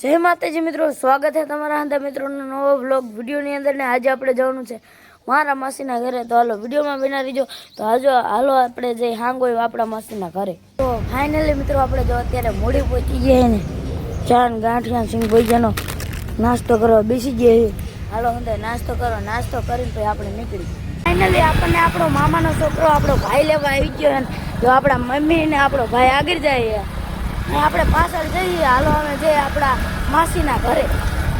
જય માતાજી મિત્રો, સ્વાગત છે તમારા અંદર મિત્રોનો નવો વ્લોગ વિડીયોની અંદર ને આજે આપણે જવાનું છે મારા માસીના ઘરે। તો હાલો વિડીયોમાં બના રહીજો। તો હાલો આપણે જઈ હાંગોઈ આપણા માસીના ઘરે। તો ફાઇનલી મિત્રો આપણે જો અત્યારે મોડી પહોંચી ગયા ને ચાન ગાંઠિયા સિંગ ભજીયાનો નાસ્તો કરવા બેસી ગયા। હાલો અંદર નાસ્તો કરો, નાસ્તો કરીને પછી આપણે નીકળી। ફાઇનલી આપણને આપણો મામાનો છોકરો આપણો ભાઈ લેવા આવી ગયો ને જો આપણા મમ્મી ને આપણો ભાઈ આગળ જાય આપણે પાછળ જઈએ। હાલો અમે જઈએ આપણા માસીના ઘરે।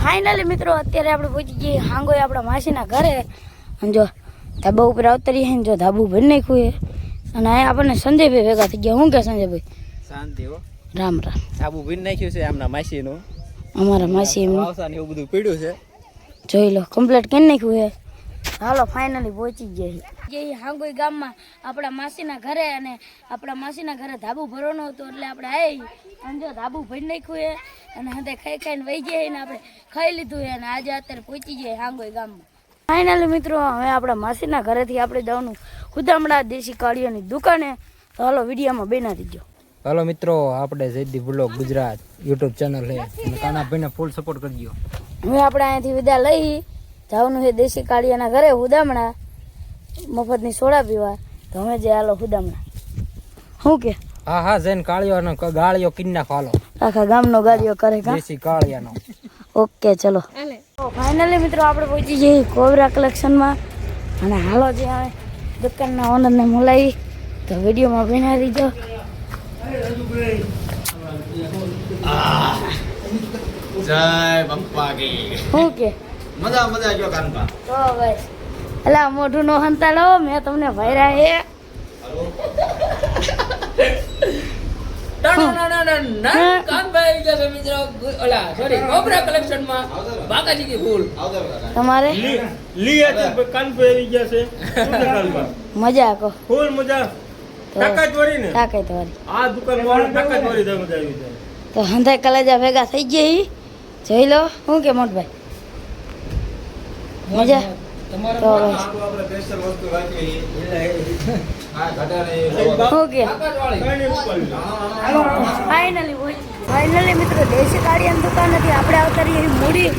ફાઇનલી મિત્રો અત્યારે આપણે પહોંચી જઈએ હાંગોઈ આપણા માસીના ઘરે। અને જો ધાબા ઉપર આવતરીએ ને જો ધાબુ ભરી નાખ્યું છે અને અહીંયા આપણને સંજયભાઈ ભેગા થઈ ગયા। શું કે સંજયભાઈ? શાંતિ હો, રામ રામ। ધાબુ ભરી નાખ્યું છે આમના માસીનું, અમારા માસી વાવસાને એવું બધું પીડ્યું છે, જોઈ લો કમ્પ્લીટ કરી નાખ્યું છે। હાલો ફાઇનલી પહોંચી ગયા છીએ હાંગોઈ ગામમાં આપણા માસીના ઘરે। અને આપણા માસીના ઘરે ધાબુ ભરવાનું હતું એટલે આપણે આવી અને જો ધાબુ ભરી નાખ્યું છે અને હંધે ખાઈને વહી જાય ને આપણે ખાઈ લીધું છે અને આજે અત્યારે પહોંચી જાય હાંગોઈ ગામમાં। ફાઇનલી મિત્રો હવે આપણા માસીના ઘરેથી આપણે જવાનું ખુદામડા દેશી કાળીઓની દુકાને। તો હાલો વિડીયોમાં બેના દીજો। હાલો મિત્રો આપણે Jaydeep blog Gujarat YouTube channel છે અને કાનાભાઈને ફૂલ સપોર્ટ કરજો। હવે આપણે અહીંયાથી વિદા લઈ જવાનું છે દેશી કાળિયાના ઘરે હુદામણા મફતની સોડા પીવા। તો અમે જે હાલો હુદામણા શું કે હા હા જઈને કાળિયાનો ગાળિયો કિન નાખો હાલો, આખા ગામનો ગાળિયો કરે કા દેશી કાળિયાનો। ઓકે ચલો। તો ફાઇનલી મિત્રો આપણે પહોંચી જઈએ કોબરા કલેક્શનમાં અને હાલો જે અમે દુકાનના ઓનરને બોલાવી। તો વિડીયોમાં બના દીજો। જય બાપા કી શું કે મજા મજા જો કાનપા તો ભાઈ અલા મોઢું નો હંતાડો, મેં તમને ભર્યા હે। તમારે મજા કો ફૂલ મજા તાકાત વાળી આ દુકાન વાળા તાકાત વાળી મજા આવી જાય। તો હંધાઈ કલેજા ભેગા થઈ ગયા જોઈ લો। શું કે મોટભાઈ મજા? તો આપણે સ્પેશિયલ વસ્તુ રાખી આ ઘટાને શું કે ફાઇનલી મિત્રો દેશી કાળિયાની દુકાન હતી આપણે આવતા રહીએ મૂડી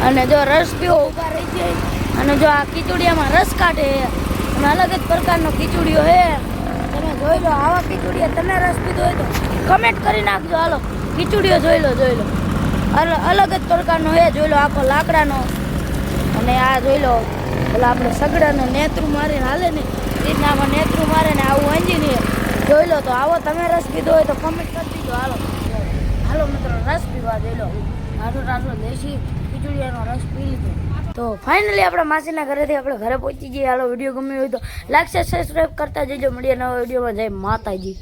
અને જો રસ પીવો ઊભા રહી જાય અને જો આ ખીચુડિયામાં રસ કાઢે અને અલગ જ પ્રકારનો ખીચુડિયો હે। તમે જોઈ લો આવા ખીચુડિયા તમે રસ પીધો હોય તો કમેન્ટ કરી નાખજો। હાલો ખીચુડિયો જોઈ લો અલગ જ પ્રકારનો હે। જોઈ લો આખો લાકડાનો અને આ જોઈ લો એટલે આપણે સગડાને નેત્રું મારીને હાલે ને રીતના આમાં નેત્રું મારે ને આવું એન્જિનિયર જોઈ લો। તો આવો તમે રસ પીધો હોય તો કમેન્ટ કરી દીજો। હાલો મિત્રો રસ પીવા જોઈ લો આટલો દેશી ખીચુડિયાનો રસ પી લીધો। તો ફાઇનલી આપણા માસીના ઘરેથી આપણે ઘરે પહોંચી જઈએ। હાલો વિડીયો ગમ્યો હોય તો લાઈક સબસ્ક્રાઈબ કરતા જજો। મળીએ નવા વિડીયોમાં। જય માતાજી।